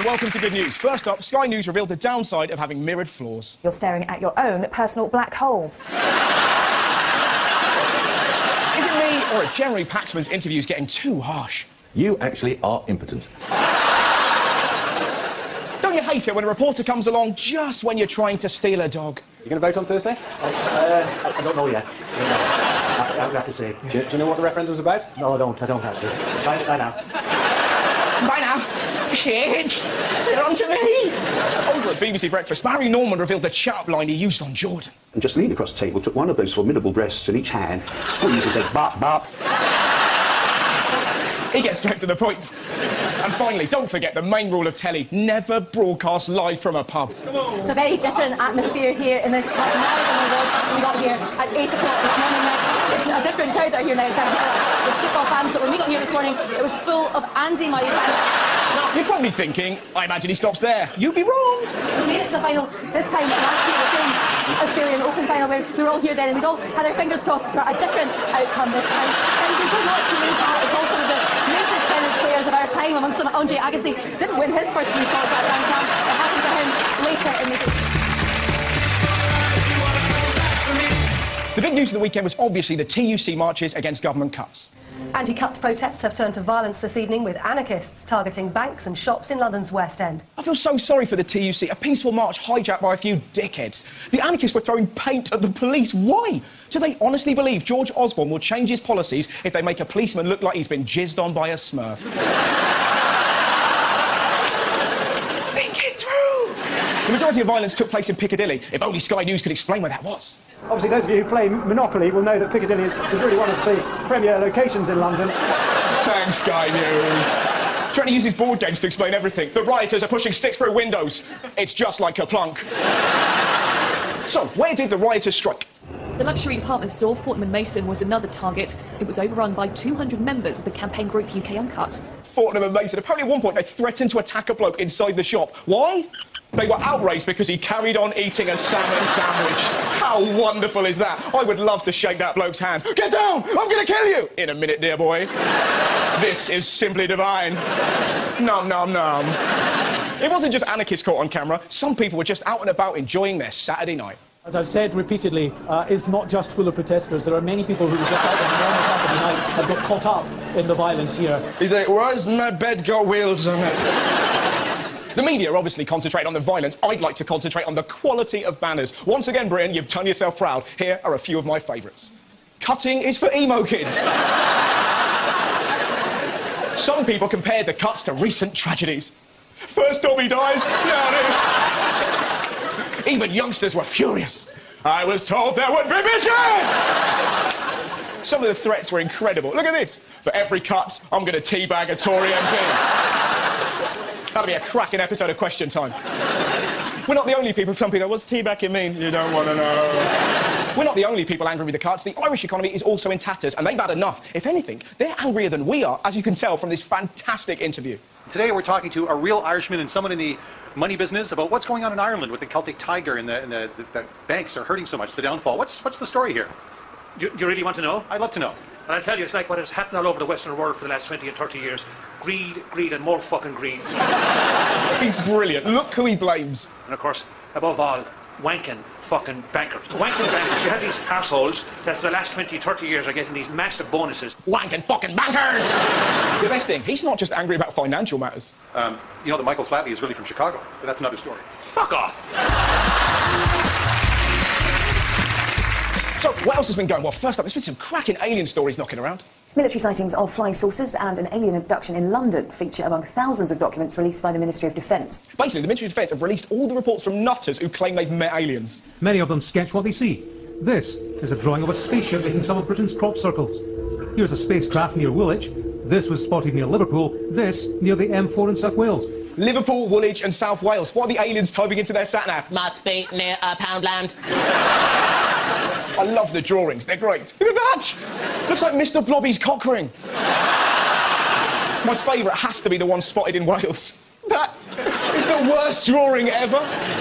and welcome to Good News. First up, Sky News revealed the downside of having mirrored floors. You're staring at your own personal black hole. Is it me, or are Jeremy Paxman's interviews getting too harsh? You actually are impotent. Don't you hate it when a reporter comes along just when you're trying to steal a dog? You going to vote on Thursday? I don't know yet. I have to say. Do you know what the referendum's about? No, I don't actually. Bye now. Bye now. Shit! They're on to me! Over at BBC Breakfast, Barry Norman revealed the chat-up line he used on Jordan. And just leaned across the table, took one of those formidable breasts in each hand, squeezed and said, bop, bop. He gets straight to the point. And finally, don't forget the main rule of telly, never broadcast live from a pub. It's a very different atmosphere here in this pub now than it was when we got here at 8 o'clock this morning. Now, it's a different crowd that are here now. It's with football fans, but when we got here this morning, it was full of Andy Murray fans. Now, you're probably thinking, I imagine he stops there. You'd be wrong. We made it to the final this time last year, the same Australian Open final where we were all here then and we'd all had our fingers crossed for a different outcome this time. And we told not to lose heart as also the greatest tennis players of our time, amongst them Andre Agassi, didn't win his first few shots at Grand Slam. It happened to him later in the season. The big news of the weekend was obviously the TUC marches against government cuts. Anti-cuts protests have turned to violence this evening, with anarchists targeting banks and shops in London's West End. I feel so sorry for the TUC, a peaceful march hijacked by a few dickheads. The anarchists were throwing paint at the police. Why? Do they honestly believe George Osborne will change his policies if they make a policeman look like he's been jizzed on by a smurf? Think it through! The majority of violence took place in Piccadilly. If only Sky News could explain where that was. Obviously, those of you who play Monopoly will know that Piccadilly is really one of the premier locations in London. Thanks, Sky News. Trying to use his board games to explain everything. The rioters are pushing sticks through windows. It's just like Kerplunk. So, where did the rioters strike? The luxury department store, Fortnum & Mason, was another target. It was overrun by 200 members of the campaign group UK Uncut. Fortnum & Mason. Apparently at one point they threatened to attack a bloke inside the shop. Why? They were outraged because he carried on eating a salmon sandwich. How wonderful is that? I would love to shake that bloke's hand. Get down! I'm going to kill you! In a minute, dear boy. This is simply divine. Nom, nom, nom. It wasn't just anarchists caught on camera. Some people were just out and about enjoying their Saturday night. As I've said repeatedly, it's not just full of protesters. There are many people who were just out on a normal Saturday night and got caught up in the violence here. He's like, why's my bed got wheels on it? The media obviously concentrate on the violence. I'd like to concentrate on the quality of banners. Once again, Britain, you've done yourself proud. Here are a few of my favourites. Cutting is for emo kids. Some people compared the cuts to recent tragedies. First Dobby dies, now this. Even youngsters were furious. I was told there would be biscuit! Some of the threats were incredible. Look at this. For every cut, I'm going to teabag a Tory MP. That'll be a cracking episode of Question Time. We're not the only people. Some people go, what's teabagging mean? You don't want to know. We're not the only people angry with the cuts. The Irish economy is also in tatters, and they've had enough. If anything, they're angrier than we are, as you can tell from this fantastic interview. Today we're talking to a real Irishman and someone in the money business about what's going on in Ireland with the Celtic Tiger and the banks are hurting so much, the downfall. What's the story here? Do you really want to know? I'd love to know. And I'll tell you, it's like what has happened all over the Western world for the last 20 and 30 years. Greed, greed, and more fucking greed. He's brilliant. Look who he blames. And of course, above all, wanking fucking bankers. Wanking bankers. You have these assholes that for the last 20, 30 years are getting these massive bonuses. Wanking fucking bankers! The best thing, he's not just angry about financial matters. You know that Michael Flatley is really from Chicago, but that's another story. Fuck off! So, what else has been going? Well, first up, there's been some cracking alien stories knocking around. Military sightings of flying saucers and an alien abduction in London feature among thousands of documents released by the Ministry of Defence. Basically, the Ministry of Defence have released all the reports from nutters who claim they've met aliens. Many of them sketch what they see. This is a drawing of a spaceship making some of Britain's crop circles. Here's a spacecraft near Woolwich. This was spotted near Liverpool. This near the M4 in South Wales. Liverpool, Woolwich and South Wales. What are the aliens typing into their sat-nav? Must be near Poundland. I love the drawings, they're great. Look at that! Looks like Mr. Blobby's cock ring. My favourite has to be the one spotted in Wales. That is the worst drawing ever.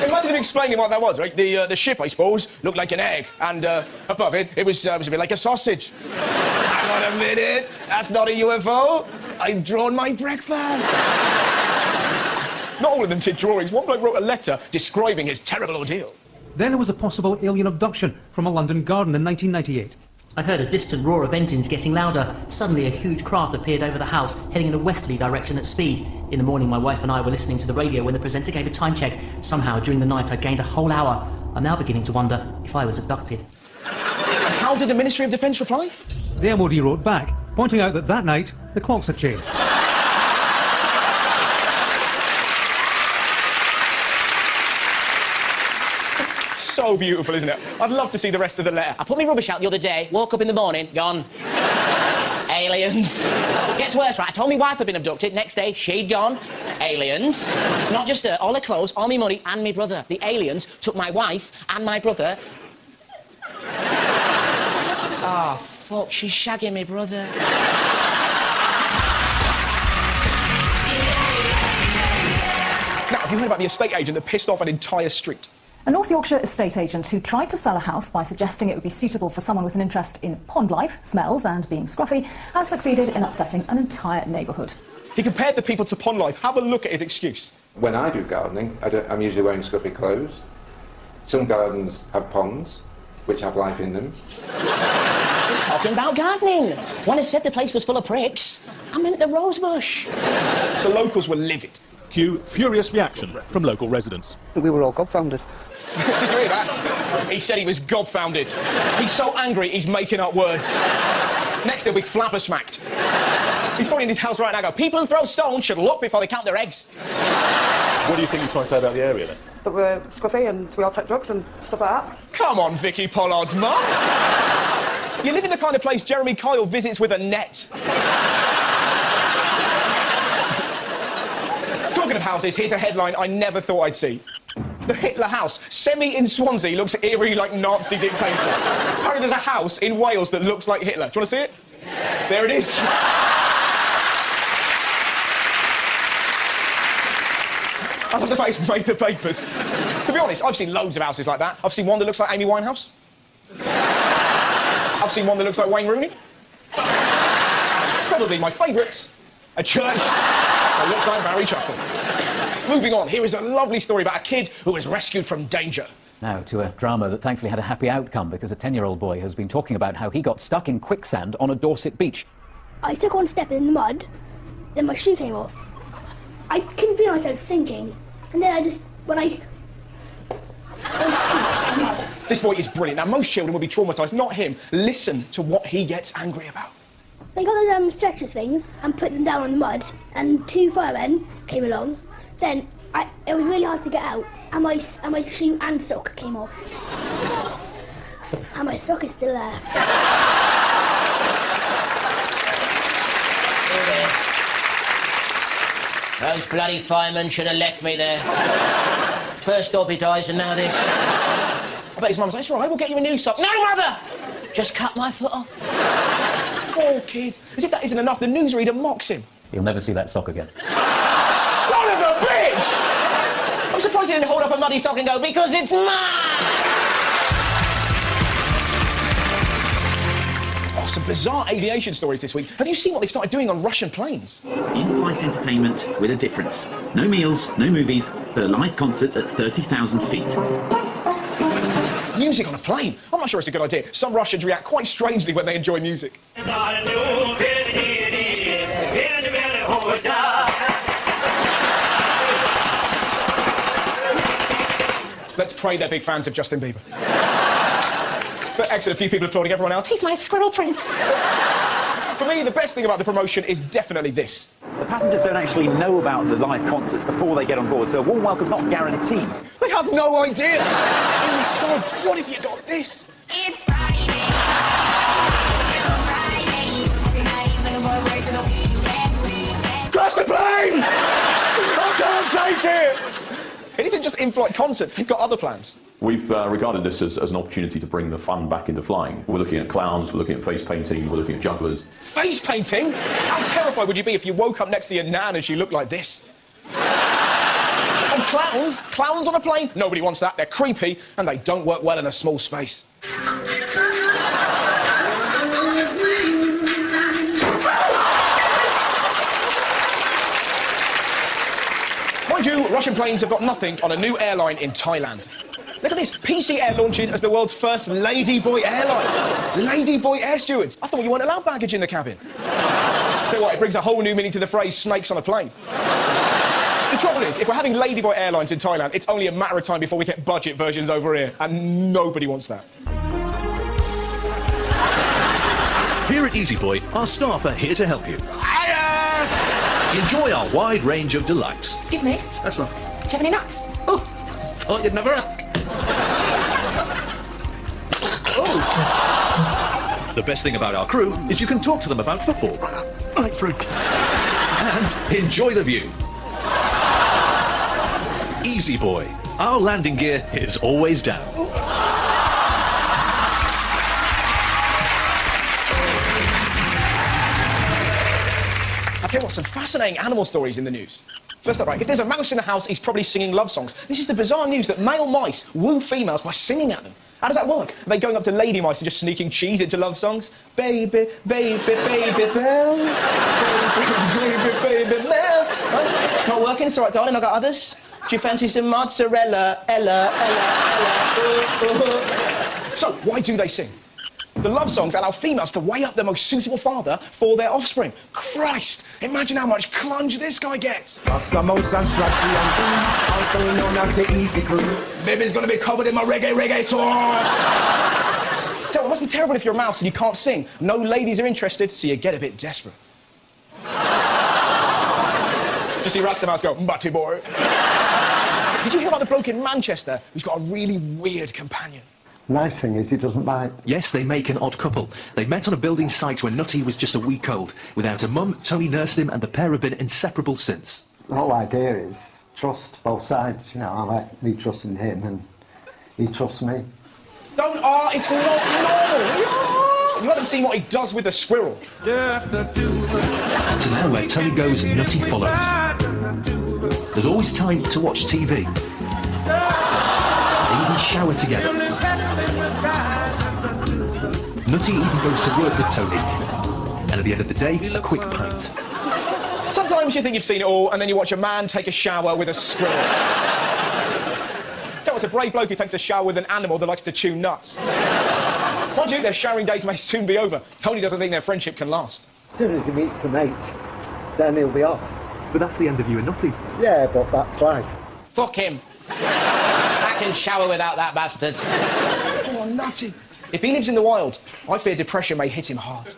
Imagine him explaining what that was, right? The ship, I suppose, looked like an egg, and above it, it was a bit like a sausage. Hang on a minute, that's not a UFO. I've drawn my breakfast. Not all of them did drawings. One bloke wrote a letter describing his terrible ordeal. Then there was a possible alien abduction from a London garden in 1998. I heard a distant roar of engines getting louder. Suddenly a huge craft appeared over the house, heading in a westerly direction at speed. In the morning, my wife and I were listening to the radio when the presenter gave a time check. Somehow, during the night, I gained a whole hour. I'm now beginning to wonder if I was abducted. And how did the Ministry of Defence reply? The MOD wrote back, pointing out that that night, the clocks had changed. So beautiful, isn't it? I'd love to see the rest of the letter. I put my rubbish out the other day, woke up in the morning, gone. Aliens. Gets worse, right? I told my wife I'd been abducted. Next day, she'd gone. Aliens. Not just her, all her clothes, all my money, and my brother. The aliens took my wife and my brother. Ah, oh, fuck, she's shagging my brother. Now, have you heard about the estate agent that pissed off an entire street? A North Yorkshire estate agent who tried to sell a house by suggesting it would be suitable for someone with an interest in pond life, smells and being scruffy, has succeeded in upsetting an entire neighbourhood. He compared the people to pond life. Have a look at his excuse. When I do gardening, I'm usually wearing scruffy clothes. Some gardens have ponds, which have life in them. He's talking about gardening. When I said the place was full of pricks, I meant the rose bush. The locals were livid. Cue furious reaction from local residents. We were all gobfounded. Did you hear that? He said he was gobfounded. He's so angry, he's making up words. Next, he'll be flabbersmacked. He's probably in his house right now going, people who throw stones should look before they count their eggs. What do you think he's trying to say about the area, then? But we're scruffy and we all take drugs and stuff like that. Come on, Vicky Pollard's mum. You live in the kind of place Jeremy Kyle visits with a net. Talking of houses, here's a headline I never thought I'd see. The Hitler House. Semi in Swansea looks eerie like Nazi dictator. Apparently there's a house in Wales that looks like Hitler. Do you want to see it? There it is. I love the fact it's made the papers. To be honest, I've seen loads of houses like that. I've seen one that looks like Amy Winehouse. I've seen one that looks like Wayne Rooney. Probably my favourite, a church that looks like Barry Chuckle. Moving on, here is a lovely story about a kid who was rescued from danger. Now to a drama that thankfully had a happy outcome because a 10-year-old boy has been talking about how he got stuck in quicksand on a Dorset beach. I took one step in the mud, then my shoe came off. I couldn't feel myself sinking, and then This boy is brilliant. Now, most children would be traumatised, not him. Listen to what he gets angry about. They got those stretcher things and put them down on the mud, and 2 firemen came along. Then it was really hard to get out, and my shoe and sock came off. And my sock is still there. Those bloody firemen should have left me there. First Dobby dies and now this. I bet his mum's like, it's all right, we'll get you a new sock. No, mother! Just cut my foot off. Poor kid. As if that isn't enough, the newsreader mocks him. You'll never see that sock again. Son of a bitch! I'm surprised he didn't hold up a muddy sock and go, because it's mine! Oh, some bizarre aviation stories this week. Have you seen what they've started doing on Russian planes? In-flight entertainment with a difference. No meals, no movies, but a live concert at 30,000 feet. Music on a plane? I'm not sure it's a good idea. Some Russians react quite strangely when they enjoy music. Let's pray they're big fans of Justin Bieber. But excellent, a few people applauding everyone else. He's my squirrel prince. For me, the best thing about the promotion is definitely this. The passengers don't actually know about the live concerts before they get on board, so a warm welcome's not guaranteed. They have no idea. Oh, sods, what if you got this? It's Friday. Crash the plane! I can't take it! It isn't just in-flight concerts, they've got other plans. We've regarded this as an opportunity to bring the fun back into flying. We're looking at clowns, we're looking at face painting, we're looking at jugglers. Face painting? How terrified would you be if you woke up next to your nan and she looked like this? And clowns? Clowns on a plane? Nobody wants that. They're creepy and they don't work well in a small space. Mind you, Russian planes have got nothing on a new airline in Thailand. Look at this. PC Air launches as the world's first ladyboy airline. Ladyboy air stewards. I thought you weren't allowed baggage in the cabin. So what, it brings a whole new meaning to the phrase snakes on a plane. The trouble is, if we're having ladyboy airlines in Thailand, it's only a matter of time before we get budget versions over here, and nobody wants that. Here at Easy Boy, our staff are here to help you. Enjoy our wide range of delights. Excuse me. That's not... Do you have any nuts? Oh, you'd never ask. The best thing about our crew is you can talk to them about football. Right through. And enjoy the view. Easy Boy. Our landing gear is always down. I'll tell you what, some fascinating animal stories in the news. First up, right, if there's a mouse in the house, he's probably singing love songs. This is the bizarre news that male mice woo females by singing at them. How does that work? Are they going up to lady mice and just sneaking cheese into love songs? Baby, baby, baby bells. Baby, baby, baby bells. Right? Not working? It's all right, darling, I've got others. Do you fancy some mozzarella? Ella. So, why do they sing? The love songs allow females to weigh up the most suitable father for their offspring. Christ! Imagine how much clunge this guy gets. Rasta Mouse and Scratchy and Zoo, also known as the Easy Crew. Baby's gonna be covered in my reggae sauce. So it must be terrible if you're a mouse and you can't sing. No ladies are interested, so you get a bit desperate. Just see Rasta Mouse go, "Butty boy." Did you hear about the bloke in Manchester who's got a really weird companion? Nice thing is, he doesn't bite. Yes, they make an odd couple. They met on a building site when Nutty was just a week old. Without a mum, Tony nursed him, and the pair have been inseparable since. The whole idea is trust both sides. You know, I like me trusting him, and he trusts me. Don't, it's not normal. You haven't seen what he does with the squirrel. To now where Tony goes, Nutty follows. There's always time to watch TV. They even shower together. Nutty even goes to work with Tony. And at the end of the day, a quick pint. Sometimes you think you've seen it all, and then you watch a man take a shower with a squirrel. So it's a brave bloke who takes a shower with an animal that likes to chew nuts. Mind you, their showering days may soon be over. Tony doesn't think their friendship can last. As soon as he meets a mate, then he'll be off. But that's the end of you and Nutty. Yeah, but that's life. Fuck him. I can shower without that bastard. Oh, Nutty. If he lives in the wild, I fear depression may hit him hard.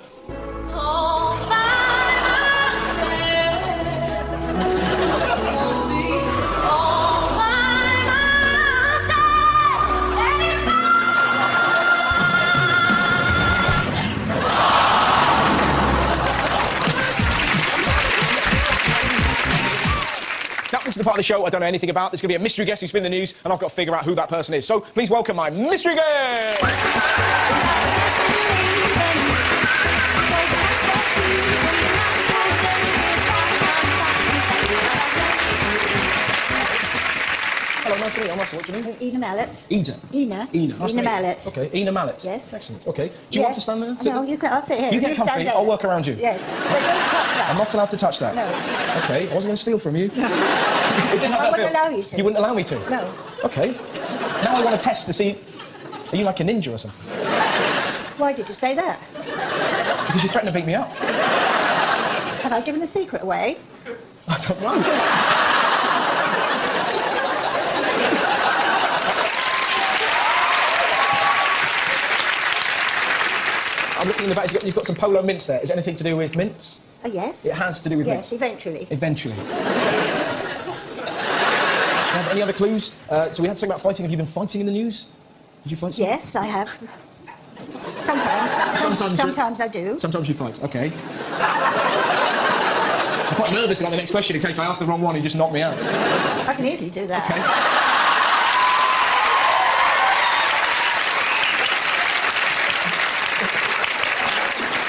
That was the part of the show I don't know anything about. There's going to be a mystery guest who's been in the news, and I've got to figure out who that person is. So please welcome my mystery guest! Hello, nice to meet you. What's your name? Ina Mallet. Ida. Ina. Nice Ina Mallet. Okay, Ina Mallet. Yes. Excellent. Okay. Do you want to stand there? No, you can. I'll sit here. You get comfy. I'll work around you. Yes. But don't touch that. I'm not allowed to touch that. No. Okay. I wasn't going to steal from you. No. I wouldn't allow you to. You wouldn't allow me to? No. Okay. Now I want to test to see. Are you like a ninja or something? Why did you say that? Because you threatened to beat me up. Have I given a secret away? I don't know. I'm looking in the back. You've got some polo mints there. Is it anything to do with mints? Yes. It has to do with mints. Yes, eventually. Eventually. Have any other clues? So we had something about fighting. Have you been fighting in the news? Did you fight? Yes, I have. Sometimes. Sometimes I do. Sometimes you fight. Okay. I'm quite nervous about the next question in case I ask the wrong one and you just knock me out. I can easily do that. Okay.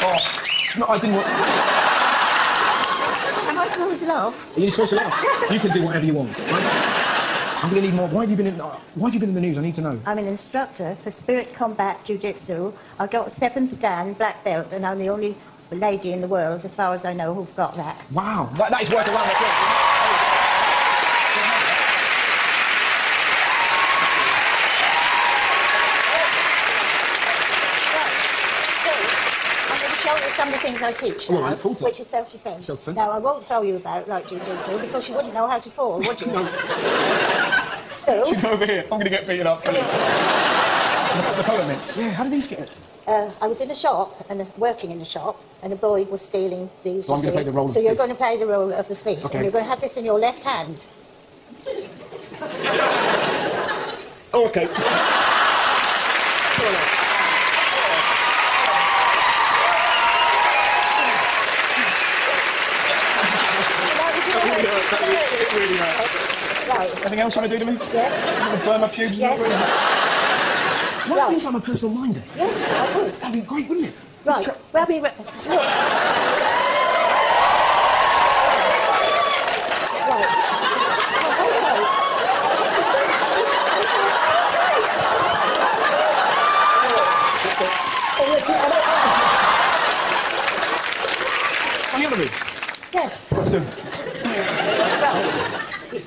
Oh, no, I didn't want... Am I supposed to laugh? Are you supposed to laugh? You can do whatever you want. Right? I'm going to need more. Why have you been in the news? I need to know. I'm an instructor for Spirit Combat Jiu-Jitsu. I've got 7th Dan black belt, and I'm the only lady in the world, as far as I know, who've got that. Wow, that is worth a round of applause. show you some of the things I teach Oh, now, I look forward to it. which is self-defence. Self-defence. Now, I won't tell you about, like jiu-jitsu, because you wouldn't know how to fall, would you? No. So... You go over here. I'm going to get beaten up. The polo mints. Yeah, how did these get it? I was in a shop, and working in a shop, and a boy was stealing these. So I'm going to play the role of So the you're thief. going to play the role of the thief, Okay. and you're going to have this in your left hand. Oh, okay. Really hurt. Right. Anything else you want to do to me? Yes. I'm going to burn my pubes? Yes. Why don't you have a personal minder? Yes, I would. That'd be great, wouldn't it? Right. Grab me. Look. Right. On the other moves? Yes. Let's do. Right.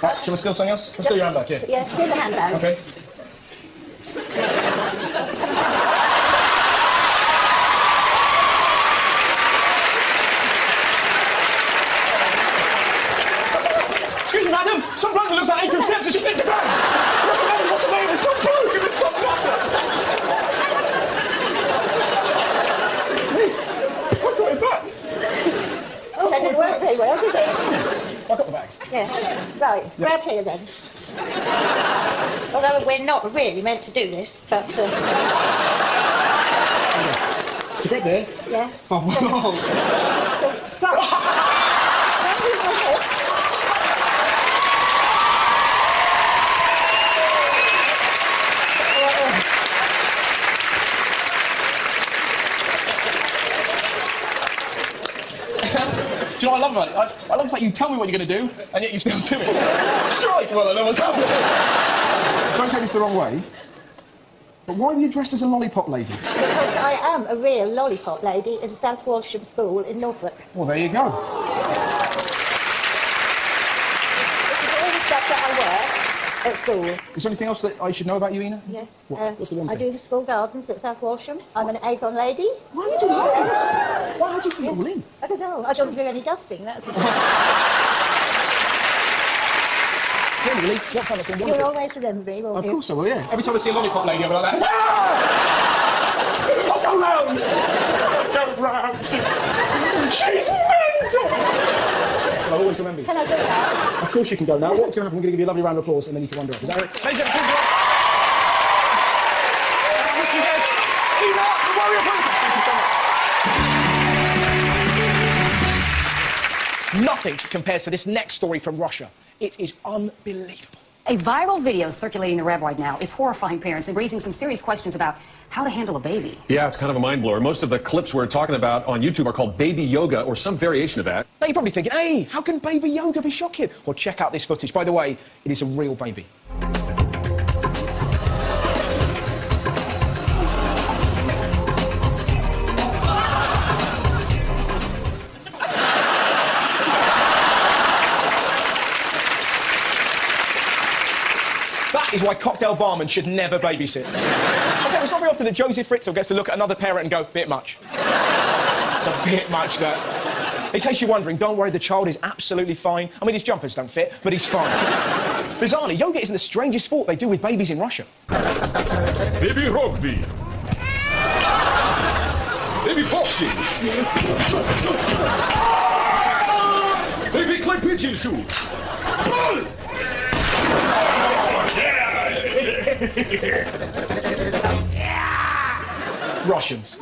Right, shall I steal something else? Let's do your handbag, yeah. Yeah, steal the handbag. Okay. Excuse me, madam. Some bloke that looks like Adrian Phipps has just nicked a bag. What's the name? What's the name? It's some bloke. It's some butter. Hey, I got it back. Oh, that didn't work very well, did it? I got the bag. Yes. Right. Grab here then. Although we're not really meant to do this, but. So grab there. Yeah. Oh, wow. So strike. Strike with your hip. Do you know what I love about it? I love the fact you tell me what you're going to do, and yet you still do it. Strike! Well, I know what's happening. Don't take this the wrong way, but why are you dressed as a lollipop lady? Because I am a real lollipop lady in South Walsham School in Norfolk. Well, there you go. This is all the stuff that I wear at school. Is there anything else that I should know about you, Ina? Yes. What's the one I thing? do the school gardens at South Walsham. I'm an Avon lady. Why are you doing this? Why? How do you fit it all in? I don't know. I don't do any dusting. That's it. Really? What fun it's been You'll wonderful. always remember me, won't Of you? course I will, yeah. Every time I see a lollipop lady, I'll be like that. Oh, go round! Go round! She's mental! I'll always remember you. Can I do that? Of course you can go now. What's going to happen? I'm going to give you a lovely round of applause and then you can wander off. Is that right? Ladies and gentlemen, Ina, the warrior princess. Thank you so much. Nothing compares to this next story from Russia. It is unbelievable. A viral video circulating the web right now is horrifying parents and raising some serious questions about how to handle a baby. Yeah, it's kind of a mind blower. Most of the clips we're talking about on YouTube are called baby yoga or some variation of that. Now you're probably thinking, hey, how can baby yoga be shocking? Well, check out this footage. By the way, it is a real baby. That is why cocktail barman should never babysit. I tell you, it's not very often that Josie Fritzl gets to look at another parent and go, bit much. It's a bit much, that. In case you're wondering, don't worry, the child is absolutely fine. I mean, his jumpers don't fit, but he's fine. Bizarrely, yoga isn't the strangest sport they do with babies in Russia. Baby rugby. Baby boxing. Baby clay pigeon shoot. Russians.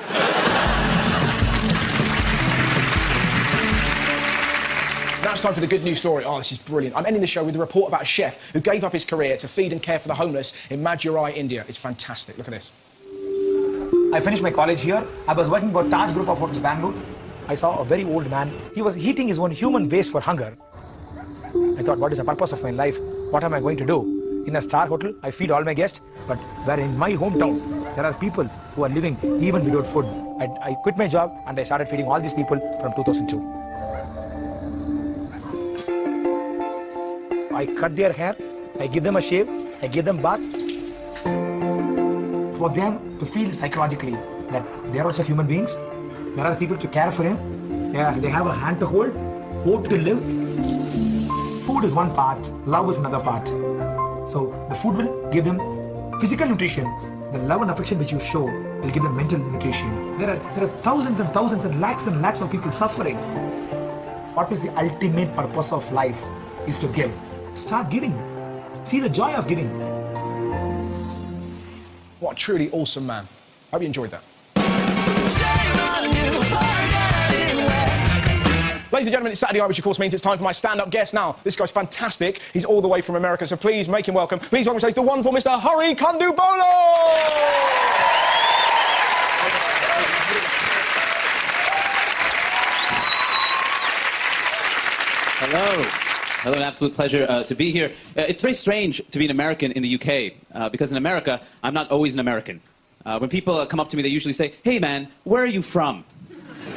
Now it's time for the good news story. Oh, this is brilliant. I'm ending the show with a report about a chef who gave up his career to feed and care for the homeless in Madurai, India. It's fantastic. Look at this. I finished my college here. I was working for Taj Group of Hotels, Bangalore. I saw a very old man. He was eating his own human waste for hunger. I thought, what is the purpose of my life? What am I going to do? In a star hotel, I feed all my guests, but where in my hometown, there are people who are living even without food. I quit my job and I started feeding all these people from 2002. I cut their hair, I give them a shave, I give them bath. For them to feel psychologically that they are also human beings, There are people to care for him. They have a hand to hold, hope to live. Food is one part, love is another part. So the food will give them physical nutrition. The love and affection which you show will give them mental nutrition. There are thousands and thousands and lakhs of people suffering. What is the ultimate purpose of life? Is to give. Start giving. See the joy of giving. What a truly awesome man. Hope you enjoyed that. Ladies and gentlemen, it's Saturday night, which of course means it's time for my stand-up guest. Now, this guy's fantastic. He's all the way from America, so please make him welcome. Please welcome to the wonderful Mr. Hari Kondabolu! Hello. Hello, an absolute pleasure to be here. It's very strange to be an American in the UK, because in America, I'm not always an American. When people come up to me, they usually say, "Hey man, where are you from?"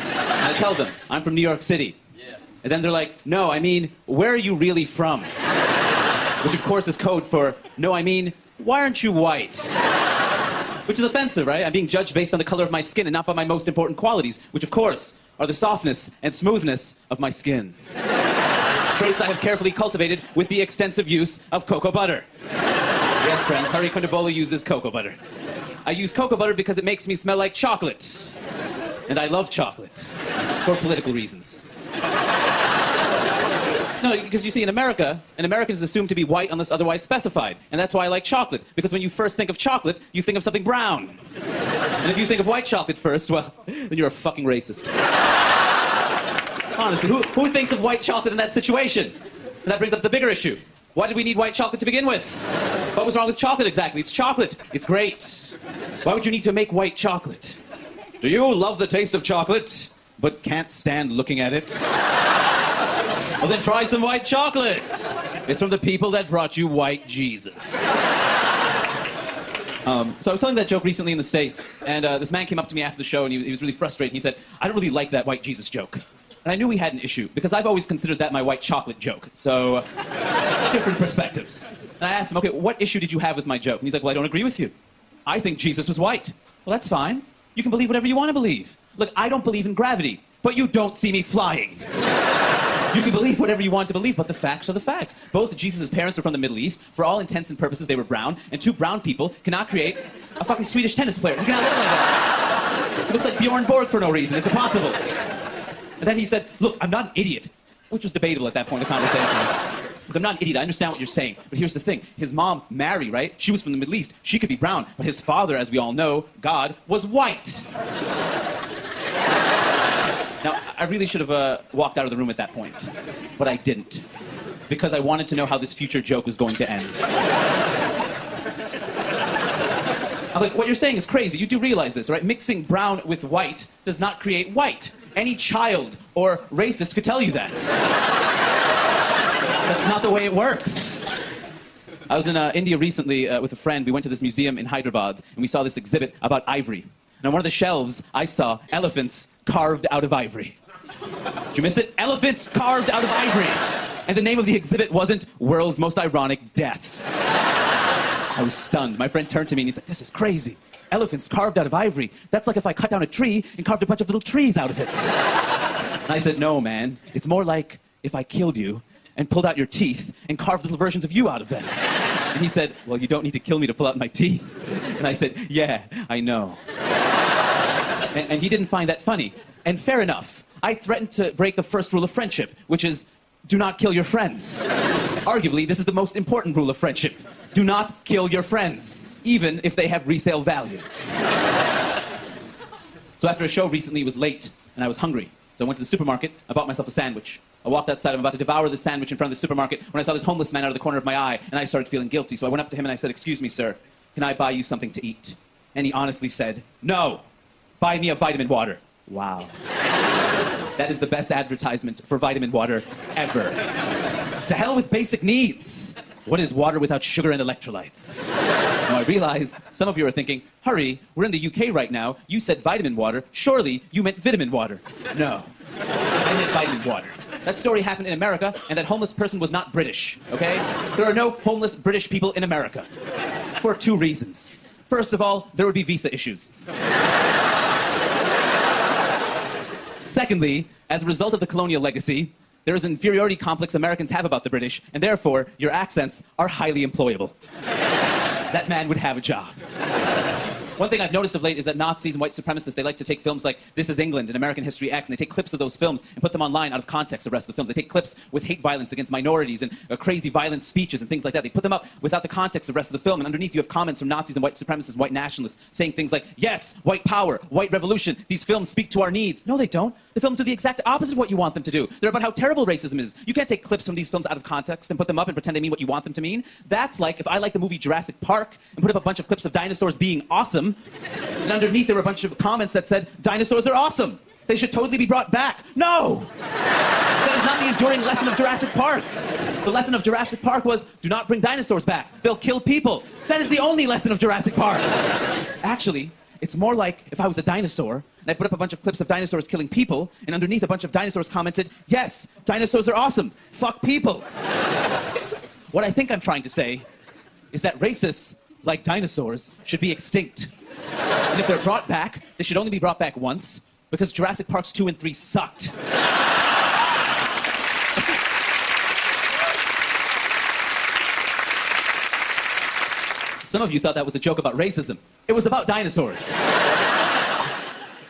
And I tell them, "I'm from New York City." Yeah. And then they're like, "No, I mean, where are you really from?" Which of course is code for, "No, I mean, why aren't you white?" Which is offensive, right? I'm being judged based on the color of my skin and not by my most important qualities, which of course are the softness and smoothness of my skin. Traits I have carefully cultivated with the extensive use of cocoa butter. Yes, friends, Hari Kondabolu uses cocoa butter. I use cocoa butter because it makes me smell like chocolate. And I love chocolate. For political reasons. No, because you see, in America, an American is assumed to be white unless otherwise specified. And that's why I like chocolate. Because when you first think of chocolate, you think of something brown. And if you think of white chocolate first, well, then you're a fucking racist. Honestly, who thinks of white chocolate in that situation? And that brings up the bigger issue. Why did we need white chocolate to begin with? What was wrong with chocolate exactly? It's chocolate. It's great. Why would you need to make white chocolate? Do you love the taste of chocolate, but can't stand looking at it? Well, then try some white chocolate. It's from the people that brought you white Jesus. So I was telling that joke recently in the States, and this man came up to me after the show, and he was really frustrated. He said, "I don't really like that white Jesus joke." And I knew we had an issue, because I've always considered that my white chocolate joke. So, different perspectives. And I asked him, "Okay, what issue did you have with my joke?" And he's like, "Well, I don't agree with you. I think Jesus was white." Well, that's fine. You can believe whatever you want to believe. Look, I don't believe in gravity, but you don't see me flying. You can believe whatever you want to believe, but the facts are the facts. Both Jesus' parents are from the Middle East. For all intents and purposes, they were brown. And two brown people cannot create a fucking Swedish tennis player. You cannot look like that. It looks like Bjorn Borg for no reason. It's impossible. And then he said, "Look, I'm not an idiot," which was debatable at that point in the conversation. "Look, I'm not an idiot. I understand what you're saying. But here's the thing. His mom, Mary, right? She was from the Middle East. She could be brown. But his father, as we all know, God, was white." Now, I really should have walked out of the room at that point. But I didn't. Because I wanted to know how this future joke was going to end. I'm like, what you're saying is crazy. You do realize this, right? Mixing brown with white does not create white. Any child or racist could tell you that. That's not the way it works. I was in India recently with a friend. We went to this museum in Hyderabad, and we saw this exhibit about ivory. And on one of the shelves, I saw elephants carved out of ivory. Did you miss it? Elephants carved out of ivory. And the name of the exhibit wasn't World's Most Ironic Deaths. I was stunned. My friend turned to me and he said, "This is crazy. Elephants carved out of ivory. That's like if I cut down a tree and carved a bunch of little trees out of it." And I said, "No, man. It's more like if I killed you and pulled out your teeth and carved little versions of you out of them." And he said, "Well, you don't need to kill me to pull out my teeth." And I said, "Yeah, I know." And he didn't find that funny. And fair enough. I threatened to break the first rule of friendship, which is, do not kill your friends. Arguably, this is the most important rule of friendship. Do not kill your friends, even if they have resale value. So after a show recently, it was late, and I was hungry. So I went to the supermarket, I bought myself a sandwich. I walked outside, I'm about to devour the sandwich in front of the supermarket, when I saw this homeless man out of the corner of my eye, and I started feeling guilty. So I went up to him and I said, "Excuse me, sir, can I buy you something to eat?" And he honestly said, "No, buy me a vitamin water." Wow. That is the best advertisement for vitamin water ever. To hell with basic needs. What is water without sugar and electrolytes? Now I realize some of you are thinking, "Hurry, we're in the UK right now. You said vitamin water. Surely you meant vitamin water." No, I meant vitamin water. That story happened in America, and that homeless person was not British, okay? There are no homeless British people in America. For two reasons. First of all, there would be visa issues. Secondly, as a result of the colonial legacy, there is an inferiority complex Americans have about the British, and therefore, your accents are highly employable. That man would have a job. One thing I've noticed of late is that Nazis and white supremacists, they like to take films like This Is England and American History X, and they take clips of those films and put them online out of context of the rest of the films. They take clips with hate violence against minorities and crazy violent speeches and things like that. They put them up without the context of the rest of the film, and underneath you have comments from Nazis and white supremacists, white nationalists, saying things like, yes, white power, white revolution, these films speak to our needs. No, they don't. The films do the exact opposite of what you want them to do. They're about how terrible racism is. You can't take clips from these films out of context and put them up and pretend they mean what you want them to mean. That's like if I like the movie Jurassic Park and put up a bunch of clips of dinosaurs being awesome, and underneath there were a bunch of comments that said, dinosaurs are awesome. They should totally be brought back. No! That is not the enduring lesson of Jurassic Park. The lesson of Jurassic Park was, do not bring dinosaurs back. They'll kill people. That is the only lesson of Jurassic Park. Actually, it's more like if I was a dinosaur, and I put up a bunch of clips of dinosaurs killing people, and underneath a bunch of dinosaurs commented, yes, dinosaurs are awesome. Fuck people. What I think I'm trying to say is that racists, like dinosaurs, should be extinct. And if they're brought back, they should only be brought back once, because Jurassic Parks 2 and 3 sucked. Some of you thought that was a joke about racism. It was about dinosaurs.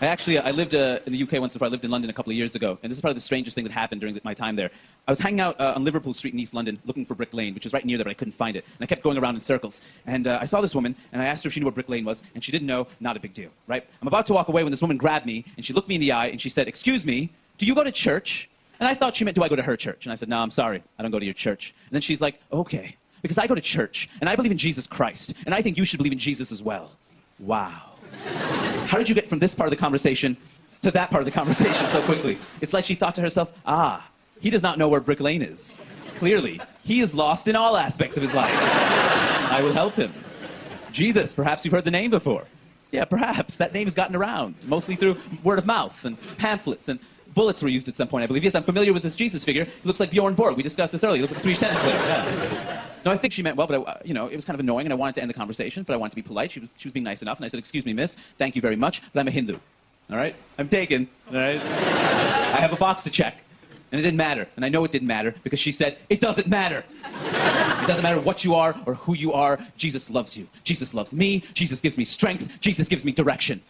I lived in the UK once before. I lived in London a couple of years ago, and this is probably the strangest thing that happened during my time there. I was hanging out on Liverpool Street in East London looking for Brick Lane, which is right near there, but I couldn't find it. And I kept going around in circles. And I saw this woman, and I asked her if she knew where Brick Lane was, and she didn't know. Not a big deal, right? I'm about to walk away when this woman grabbed me, and she looked me in the eye, and she said, excuse me, do you go to church? And I thought she meant, do I go to her church? And I said, no, I'm sorry, I don't go to your church. And then she's like, okay, because I go to church, and I believe in Jesus Christ, and I think you should believe in Jesus as well. Wow. How did you get from this part of the conversation to that part of the conversation so quickly? It's like she thought to herself, he does not know where Brick Lane is. Clearly, he is lost in all aspects of his life. I will help him. Jesus, perhaps you've heard the name before. Yeah, perhaps. That name has gotten around, mostly through word of mouth and pamphlets, and bullets were used at some point, I believe. Yes, I'm familiar with this Jesus figure. He looks like Bjorn Borg. We discussed this earlier. He looks like a Swedish tennis player. Yeah. No, I think she meant well, but it was kind of annoying, and I wanted to end the conversation, but I wanted to be polite. She was being nice enough, and I said, excuse me, miss, thank you very much, but I'm a Hindu. All right? I'm taken. All right? I have a box to check. And it didn't matter. And I know it didn't matter because she said, it doesn't matter. It doesn't matter what you are or who you are. Jesus loves you. Jesus loves me. Jesus gives me strength. Jesus gives me direction.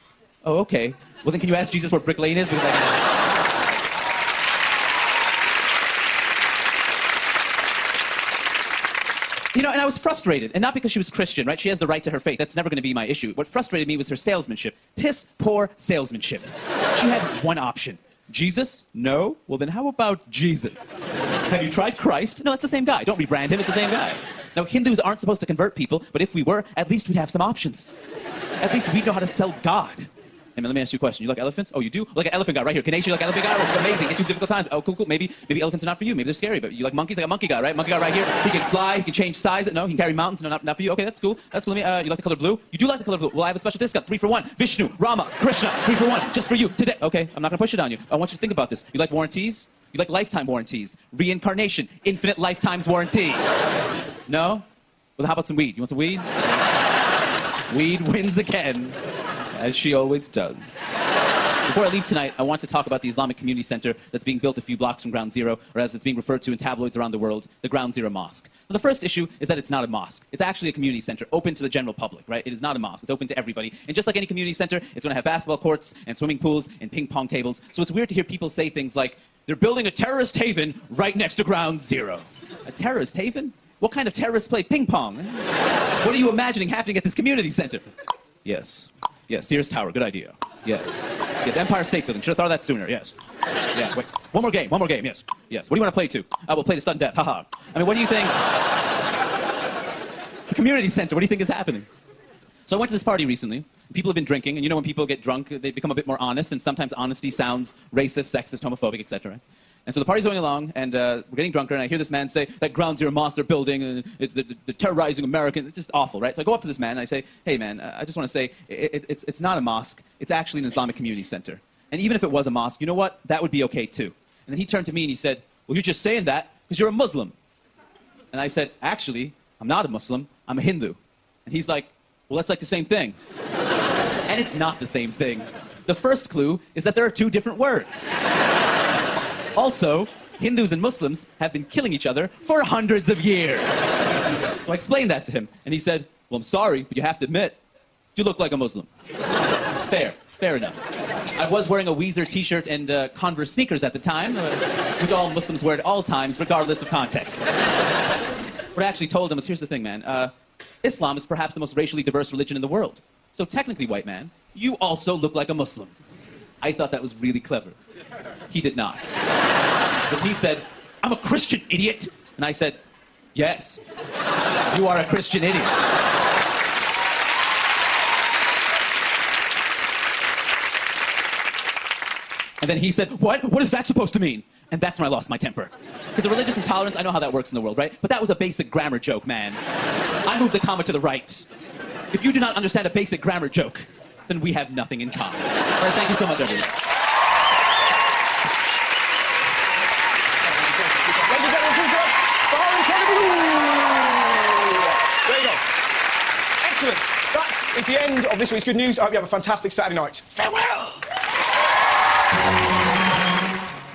Oh, okay. Well, then can you ask Jesus where Brick Lane is? Because and I was frustrated, and not because she was Christian, right? She has the right to her faith. That's never going to be my issue. What frustrated me was her salesmanship. Piss poor salesmanship. She had one option. Jesus? No? Well, then how about Jesus? Have you tried Christ? No, it's the same guy. Don't rebrand him. It's the same guy. Now, Hindus aren't supposed to convert people, but if we were, at least we'd have some options. At least we'd know how to sell God. Hey, man, let me ask you a question. You like elephants? Oh, you do? Like an elephant guy right here. Canadian, you like elephant guy? Oh, amazing. Get through difficult times. Oh, cool. Maybe elephants are not for you. Maybe they're scary, but you like monkeys? Like a monkey guy, right? Monkey guy right here. He can fly. He can change size. No, he can carry mountains. No, not for you. Okay, that's cool. That's cool. You like the color blue? You do like the color blue. Well, I have a special discount. 3 for 1. Vishnu, Rama, Krishna. 3 for 1. Just for you today. Okay, I'm not going to push it on you. I want you to think about this. You like warranties? You like lifetime warranties. Reincarnation. Infinite lifetimes warranty. No? Well, how about some weed? You want some weed? Weed wins again, as she always does. Before I leave tonight, I want to talk about the Islamic Community Center that's being built a few blocks from Ground Zero, or as it's being referred to in tabloids around the world, the Ground Zero Mosque. Now, the first issue is that it's not a mosque. It's actually a community center open to the general public, right? It is not a mosque. It's open to everybody. And just like any community center, it's going to have basketball courts and swimming pools and ping pong tables. So it's weird to hear people say things like, they're building a terrorist haven right next to Ground Zero. A terrorist haven? What kind of terrorists play ping pong? What are you imagining happening at this community center? Yes. Yes, Sears Tower, good idea. Yes. Yes, Empire State Building. Should have thought of that sooner, yes. Yeah, wait. One more game, yes. Yes. What do you want to play to? We'll play to sudden death, haha. I mean, what do you think? It's a community center. What do you think is happening? So I went to this party recently. People have been drinking, and you know when people get drunk, they become a bit more honest, and sometimes honesty sounds racist, sexist, homophobic, etc. And so the party's going along, and we're getting drunker, and I hear this man say, that Ground Zero monster building, and it's the terrorizing Americans. It's just awful, right? So I go up to this man, and I say, hey, man, I just want to say, it's not a mosque. It's actually an Islamic community center. And even if it was a mosque, you know what? That would be okay, too. And then he turned to me, and he said, well, you're just saying that because you're a Muslim. And I said, actually, I'm not a Muslim. I'm a Hindu. And he's like, well, that's like the same thing. And it's not the same thing. The first clue is that there are two different words. Also, Hindus and Muslims have been killing each other for hundreds of years. So I explained that to him, and he said, well, I'm sorry, but you have to admit, you look like a Muslim. Fair enough. I was wearing a Weezer t-shirt and Converse sneakers at the time, which all Muslims wear at all times, regardless of context. What I actually told him was, here's the thing, man. Islam is perhaps the most racially diverse religion in the world. So technically, white man, you also look like a Muslim. I thought that was really clever. He did not. Because he said, I'm a Christian idiot. And I said, yes, you are a Christian idiot. And then he said, what? What is that supposed to mean? And that's when I lost my temper. Because the religious intolerance, I know how that works in the world, right? But that was a basic grammar joke, man. I moved the comma to the right. If you do not understand a basic grammar joke, then we have nothing in common. All right, thank you so much, everyone. There you go. Excellent. That is the end of this week's Good News. I hope you have a fantastic Saturday night. Farewell!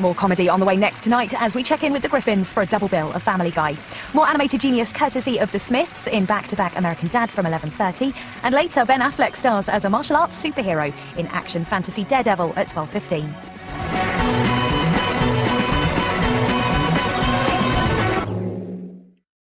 More comedy on the way next tonight as we check in with the Griffins for a double bill of Family Guy. More animated genius courtesy of The Smiths in back-to-back American Dad from 11:30. And later, Ben Affleck stars as a martial arts superhero in action fantasy Daredevil at 12:15.